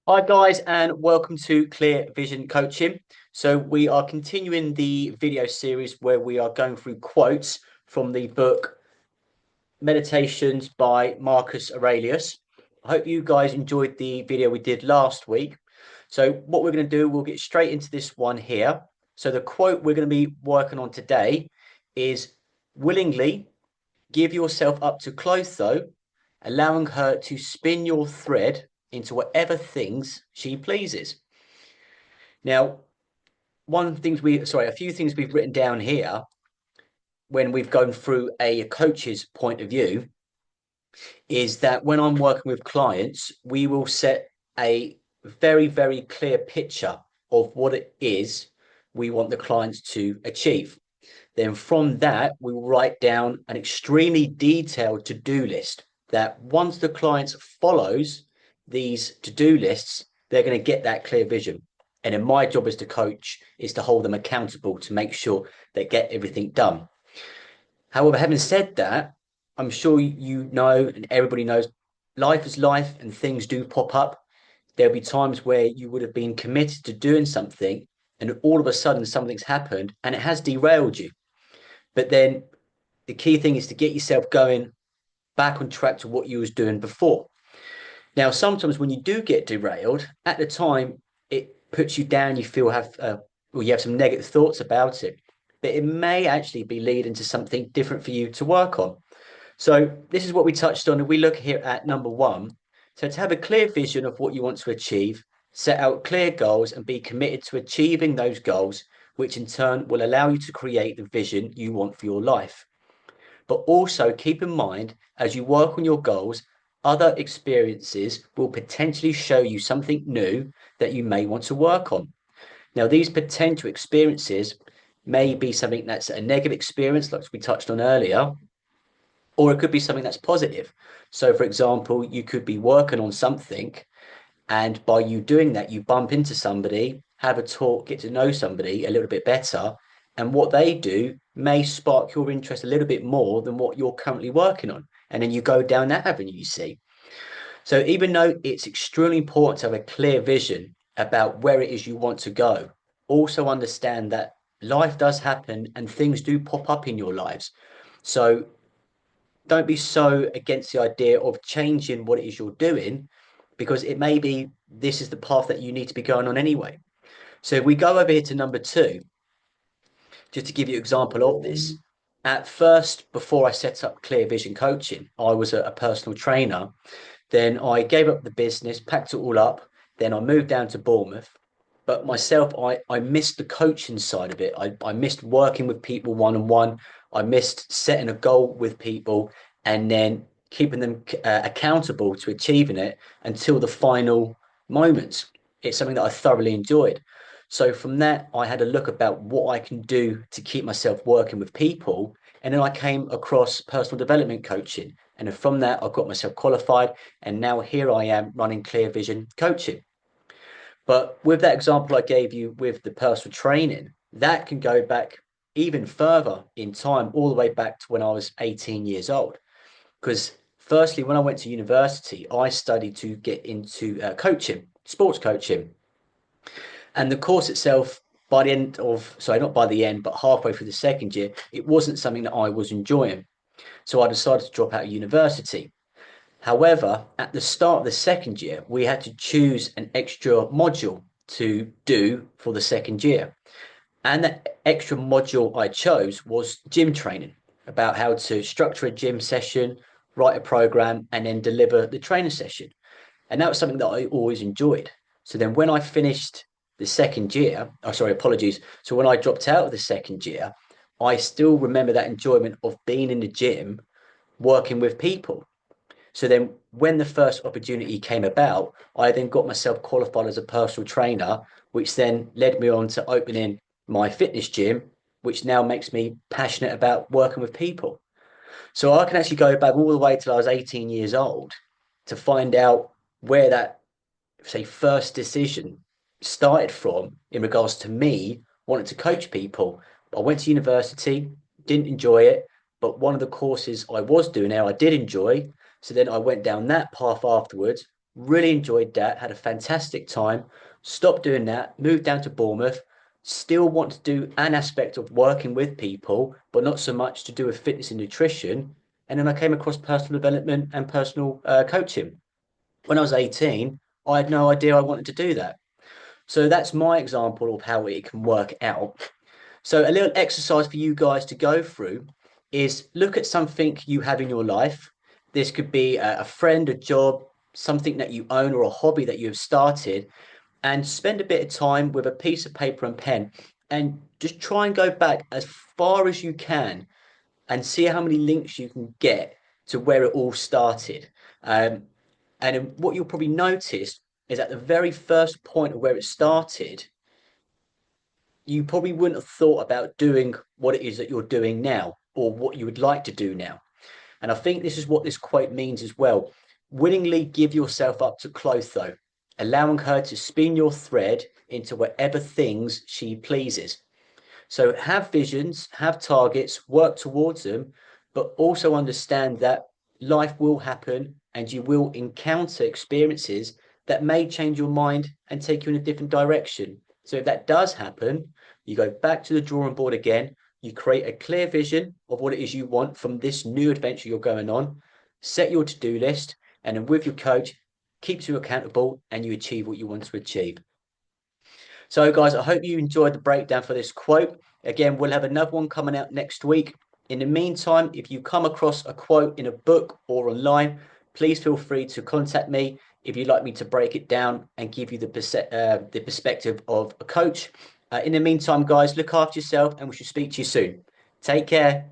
Hi guys, and welcome to Clear Vision Coaching. So we are continuing the video series where we are going through quotes from the book Meditations by Marcus Aurelius. I hope you guys enjoyed the video we did last week. So what we're going to do, we'll get straight into this one here. So the quote we're going to be working on today is willingly give yourself up to Clotho, allowing her to spin your thread into whatever things she pleases. Now, a few things we've written down here when we've gone through a coach's point of view is that when I'm working with clients, we will set a very, very clear picture of what it is we want the clients to achieve. Then from that, we will write down an extremely detailed to-do list that once the client follows these to-do lists, they're going to get that clear vision. And then my job as the coach is to hold them accountable to make sure they get everything done. However, having said that, I'm sure you know, and everybody knows, life is life and things do pop up. There'll be times where you would have been committed to doing something and all of a sudden something's happened and it has derailed you. But then the key thing is to get yourself going back on track to what you was doing before. Now, sometimes when you do get derailed, at the time it puts you down. You feel you have some negative thoughts about it, but it may actually be leading to something different for you to work on. So this is what we touched on. If we look here at number one, so to have a clear vision of what you want to achieve, set out clear goals and be committed to achieving those goals, which in turn will allow you to create the vision you want for your life. But also keep in mind, as you work on your goals, other experiences will potentially show you something new that you may want to work on. Now, these potential experiences may be something that's a negative experience, like we touched on earlier, or it could be something that's positive. So, for example, you could be working on something, and by you doing that, you bump into somebody, have a talk, get to know somebody a little bit better. And what they do may spark your interest a little bit more than what you're currently working on. And then you go down that avenue, you see. So even though it's extremely important to have a clear vision about where it is you want to go, also understand that life does happen and things do pop up in your lives. So don't be so against the idea of changing what it is you're doing because it may be this is the path that you need to be going on anyway. So if we go over here to number two, just to give you an example of this, at first, before I set up Clear Vision Coaching, I was a personal trainer. Then I gave up the business, packed it all up. Then I moved down to Bournemouth. But myself, I missed the coaching side of it. I missed working with people one on one. I missed setting a goal with people and then keeping them accountable to achieving it until the final moments. It's something that I thoroughly enjoyed. So from that, I had a look about what I can do to keep myself working with people. And then I came across personal development coaching. And then from that, I got myself qualified. And now here I am running Clear Vision Coaching. But with that example I gave you with the personal training, that can go back even further in time, all the way back to when I was 18 years old. Because firstly, when I went to university, I studied to get into coaching, sports coaching. And the course itself, by the end of, sorry, not by the end, but halfway through the second year, it wasn't something that I was enjoying. So I decided to drop out of university. However, at the start of the second year, we had to choose an extra module to do for the second year. And that extra module I chose was gym training, about how to structure a gym session, write a program, and then deliver the training session. And that was something that I always enjoyed. So then when I finished the second year, oh, sorry, apologies. So when I dropped out of the second year, I still remember that enjoyment of being in the gym, working with people. So then when the first opportunity came about, I then got myself qualified as a personal trainer, which then led me on to opening my fitness gym, which now makes me passionate about working with people. So I can actually go back all the way till I was 18 years old to find out where that, say, first decision started from in regards to me wanting to coach people. I went to university, didn't enjoy it, but one of the courses I was doing there, I did enjoy. So then I went down that path afterwards, Really enjoyed that, had a fantastic time. Stopped doing that, moved down to Bournemouth. Still want to do an aspect of working with people, but not so much to do with fitness and nutrition. And then I came across personal development and personal coaching. When I was 18, I had no idea I wanted to do that. So that's my example of how it can work out. So a little exercise for you guys to go through is look at something you have in your life. This could be a friend, a job, something that you own, or a hobby that you have started, and spend a bit of time with a piece of paper and pen and just try and go back as far as you can and see how many links you can get to where it all started. And what you'll probably notice is at the very first point of where it started, you probably wouldn't have thought about doing what it is that you're doing now or what you would like to do now. And I think this is what this quote means as well. Willingly give yourself up to Clotho, allowing her to spin your thread into whatever things she pleases. So have visions, have targets, work towards them, but also understand that life will happen and you will encounter experiences that may change your mind and take you in a different direction. So if that does happen, you go back to the drawing board again, you create a clear vision of what it is you want from this new adventure you're going on, set your to-do list, and then with your coach, keeps you accountable and you achieve what you want to achieve. So, guys, I hope you enjoyed the breakdown for this quote. Again, we'll have another one coming out next week. In the meantime, if you come across a quote in a book or online, please feel free to contact me if you'd like me to break it down and give you the perspective of a coach. In the meantime, guys, look after yourself and we shall speak to you soon. Take care.